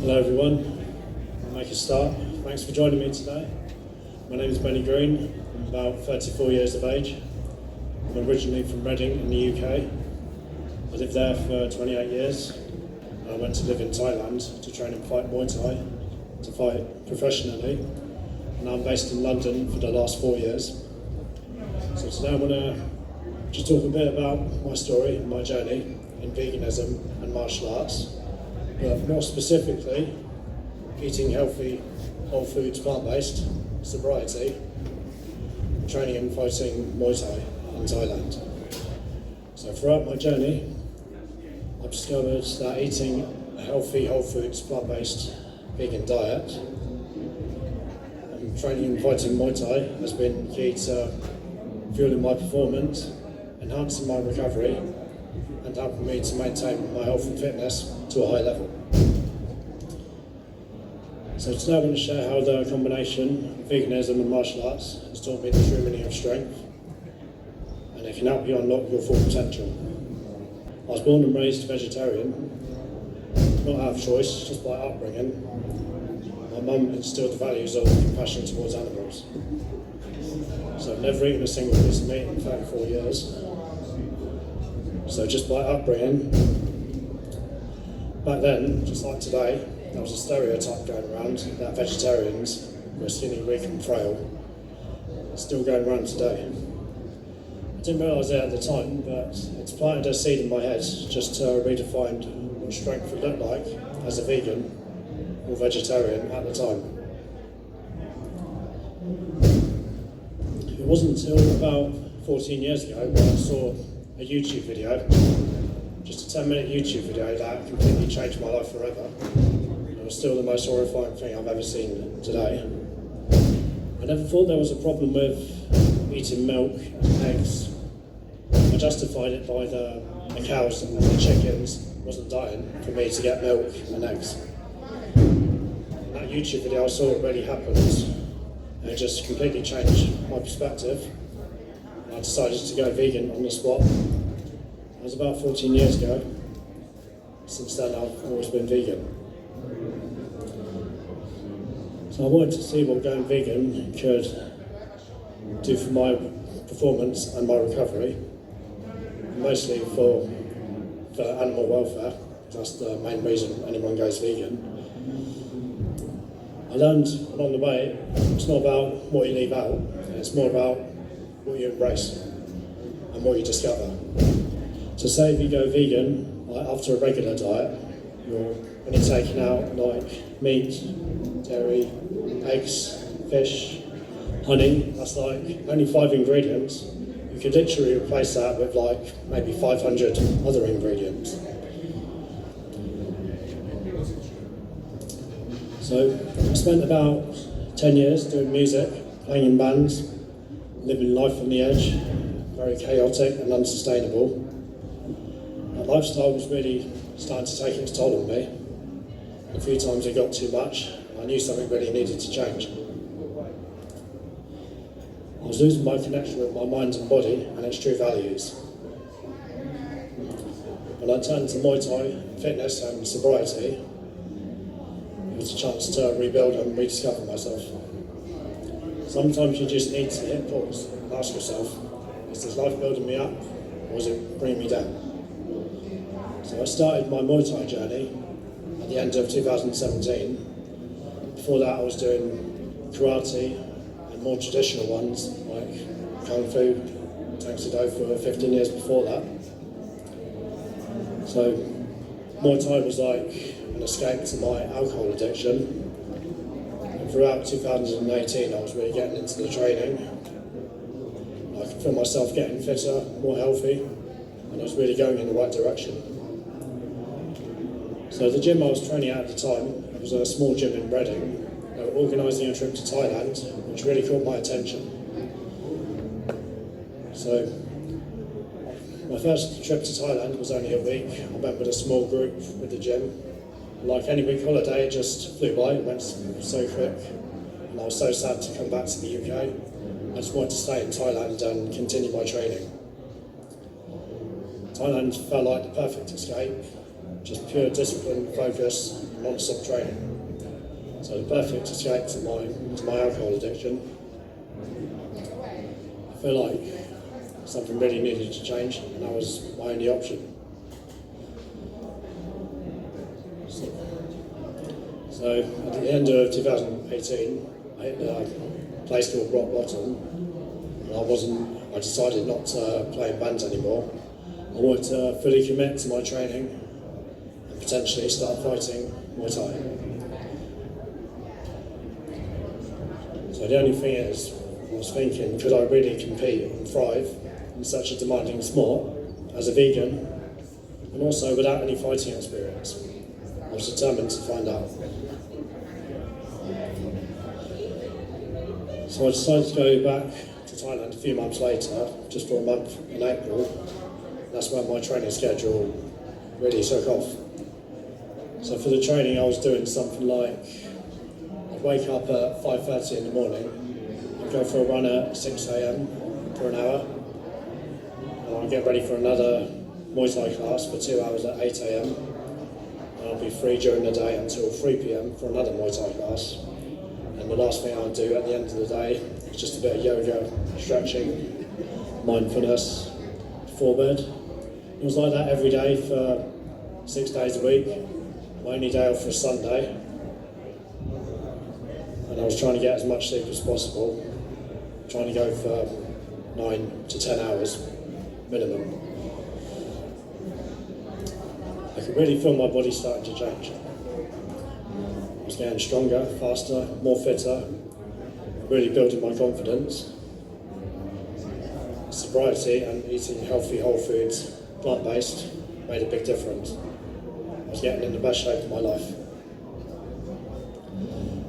Hello everyone, I'll make a start. Thanks for joining me today. My name is Benny Green, I'm about 34 years of age. I'm originally from Reading in the UK. I lived there for 28 years. I went to live in Thailand to train and fight Muay Thai, to fight professionally. And I'm based in London for the last 4 years. So today I want to just talk a bit about my story and my journey in veganism and martial arts. But more specifically, eating healthy, whole foods, plant-based, sobriety, training and fighting Muay Thai in Thailand. So throughout my journey, I've discovered that eating a healthy, whole foods, plant-based, vegan diet and training and fighting Muay Thai has been key to fueling my performance, enhancing my recovery, and helping me to maintain my health and fitness to a high level. So today I want to share how the combination of veganism and martial arts has taught me the true meaning of strength, and it can help you unlock your full potential. I was born and raised vegetarian, not out of choice, just by upbringing. My mum instilled the values of compassion towards animals. So I've never eaten a single piece of meat in 34 years. So just by upbringing, back then, just like today, there was a stereotype going around that vegetarians were skinny, weak and frail. It's still going around today. I didn't realise it at the time, but it's planted a seed in my head just to redefine what strength would look like as a vegan or vegetarian at the time. It wasn't until about 14 years ago when I saw a YouTube video, just a 10-minute YouTube video that completely changed my life forever. It was still the most horrifying thing I've ever seen today. I never thought there was a problem with eating milk and eggs. I justified it by the cows and the chickens wasn't dying for me to get milk and eggs. In that YouTube video I saw what really happened, and it just completely changed my perspective. I decided to go vegan on the spot. It was about 14 years ago. Since then I've always been vegan. So I wanted to see what going vegan could do for my performance and my recovery, mostly for animal welfare. That's the main reason anyone goes vegan. I learned along the way it's not about what you leave out, it's more about what you embrace and what you discover. So say if you go vegan, like after a regular diet, you're only taking out like meat, dairy, eggs, fish, honey. That's like only 5 ingredients. You could literally replace that with like maybe 500 other ingredients. So I spent about 10 years doing music, playing in bands, living life on the edge, very chaotic and unsustainable. My lifestyle was really starting to take its toll on me. A few times it got too much. I knew something really needed to change. I was losing my connection with my mind and body and its true values. When I turned to Muay Thai, fitness and sobriety, it was a chance to rebuild and rediscover myself. Sometimes you just need to hit pause and ask yourself, is this life building me up or is it bringing me down? So I started my Muay Thai journey at the end of 2017. Before that I was doing karate and more traditional ones like Kung Fu, Tang Soo Do for 15 years before that. So Muay Thai was like an escape to my alcohol addiction. And throughout 2018 I was really getting into the training. I could feel myself getting fitter, more healthy, and I was really going in the right direction. So the gym I was training at the time, it was a small gym in Reading. They were organising a trip to Thailand, which really caught my attention. So my first trip to Thailand was only a week. I went with a small group with the gym. Like any week holiday, it just flew by, it went so quick. And I was so sad to come back to the UK. I just wanted to stay in Thailand and continue my training. Thailand felt like the perfect escape. Just pure discipline, focus, and non-stop training. So the perfect escape to my alcohol addiction. I feel like something really needed to change, and that was my only option. So at the end of 2018, I hit a place called rock bottom, and I decided not to play in bands anymore. I wanted to fully commit to my training and potentially start fighting Muay Thai. So the only thing is, I was thinking, could I really compete and thrive in such a demanding sport as a vegan, and also without any fighting experience? I was determined to find out. So I decided to go back to Thailand a few months later, just for a month in April. That's when my training schedule really took off. So for the training, I was doing something like, I'd wake up at 5:30 in the morning, I'd go for a run at 6 a.m. for an hour, and I'd get ready for another Muay Thai class for 2 hours at 8 a.m. and I'll be free during the day until 3 p.m. for another Muay Thai class. And the last thing I'll do at the end of the day is just a bit of yoga, stretching, mindfulness before bed. It was like that every day for 6 days a week. My only day off was Sunday. And I was trying to get as much sleep as possible, trying to go for 9 to 10 hours minimum. I could really feel my body starting to change. I was getting stronger, faster, more fitter, really building my confidence. Sobriety and eating healthy whole foods, plant-based, made a big difference. I was getting in the best shape of my life.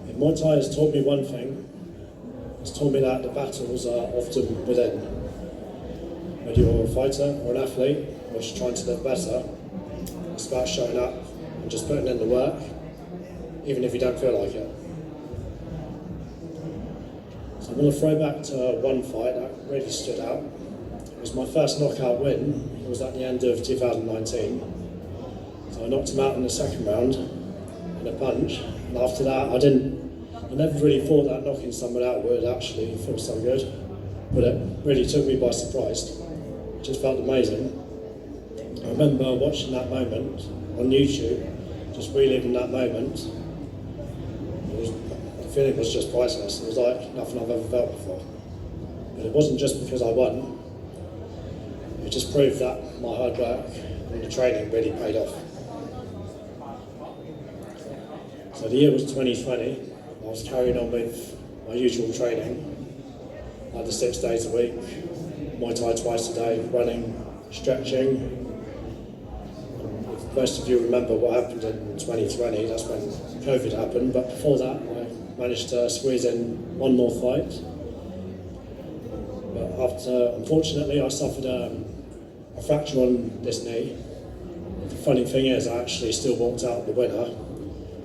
And Muay Thai has taught me one thing. It's taught me that the battles are often within. Whether you're a fighter or an athlete, or just trying to live better, it's about showing up and just putting in the work, even if you don't feel like it. So I'm going to throw back to one fight that really stood out. It was my first knockout win. It was at the end of 2019. So I knocked him out in the second round in a punch, and after that I never really thought that knocking someone out would actually feel so good, but it really took me by surprise. It just felt amazing. I remember watching that moment on YouTube, just reliving that moment. The feeling was just priceless. It was like nothing I've ever felt before. But it wasn't just because I won. It just proved that my hard work and the training really paid off. So the year was 2020. I was carrying on with my usual training, like the 6 days a week, Muay Thai twice a day, running, stretching. Most of you remember what happened in 2020, that's when COVID happened, but before that I managed to squeeze in one more fight. But unfortunately, I suffered a fracture on this knee. The funny thing is, I actually still walked out the winner,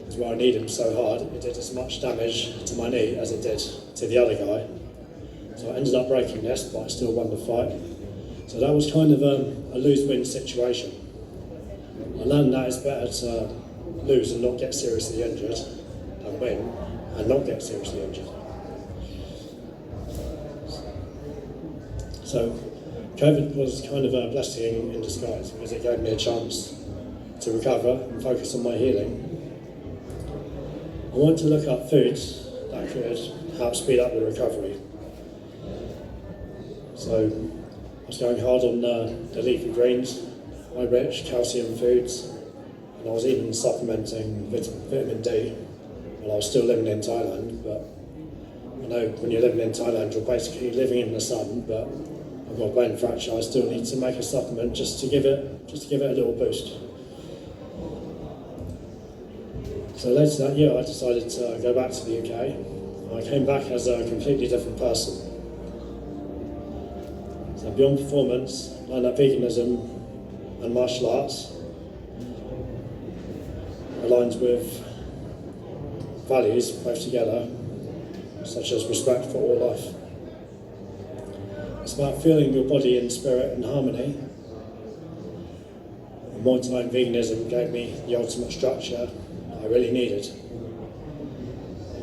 because where I needed him so hard, it did as much damage to my knee as it did to the other guy. So I ended up breaking this, but I still won the fight. So that was kind of a lose-win situation. I learned that it's better to lose and not get seriously injured than win and not get seriously injured. So COVID was kind of a blessing in disguise, because it gave me a chance to recover and focus on my healing. I wanted to look up foods that could help speed up the recovery. So I was going hard on the leafy greens, high-rich calcium foods, and I was even supplementing vitamin D while I was still living in Thailand. But I know when you're living in Thailand, you're basically living in the sun, but I've got a bone fracture, I still need to make a supplement just to give it a little boost. So later that year I decided to go back to the UK. I came back as a completely different person. So beyond performance, I learned that veganism and martial arts aligns with values both together, such as respect for all life. It's about feeling your body and spirit in harmony. And Muay Thai and veganism gave me the ultimate structure I really needed.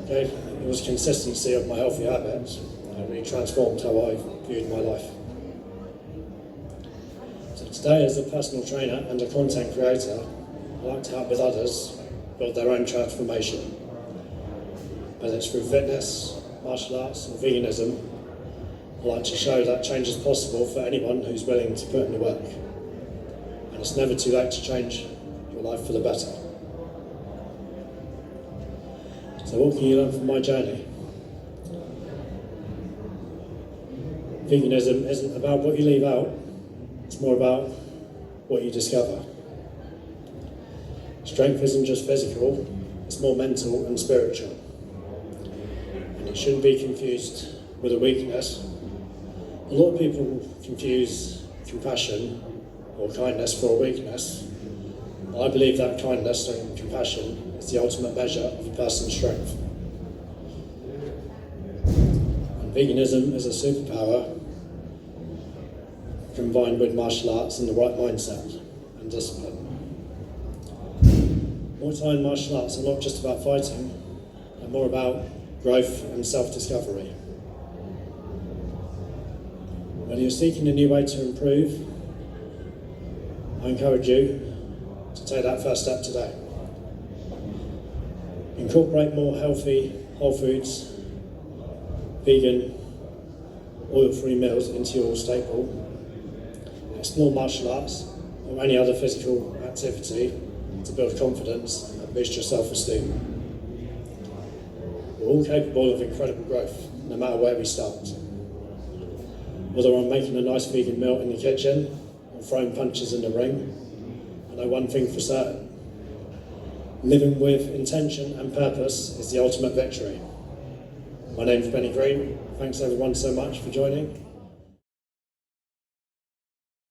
Okay? It was consistency of my healthy habits that really transformed how I viewed my life. So today, as a personal trainer and a content creator, I like to help with others build their own transformation. Whether it's through fitness, martial arts, or veganism, I like to show that change is possible for anyone who's willing to put in the work. And it's never too late to change your life for the better. So what can you learn from my journey? Veganism isn't about what you leave out, it's more about what you discover. Strength isn't just physical, it's more mental and spiritual. And it shouldn't be confused with a weakness. A lot of people confuse compassion or kindness for a weakness. I believe that kindness and compassion is the ultimate measure of a person's strength. And veganism is a superpower combined with martial arts and the right mindset and discipline. Muay Thai and martial arts are not just about fighting, they're more about growth and self-discovery. When you're seeking a new way to improve, I encourage you to take that first step today. Incorporate more healthy, whole foods, vegan, oil-free meals into your staple. Explore martial arts or any other physical activity to build confidence and boost your self-esteem. We're all capable of incredible growth, no matter where we start. Whether I'm making a nice vegan meal in the kitchen or throwing punches in the ring, I know one thing for certain. Living with intention and purpose is the ultimate victory. My name's Benny Green. Thanks everyone so much for joining.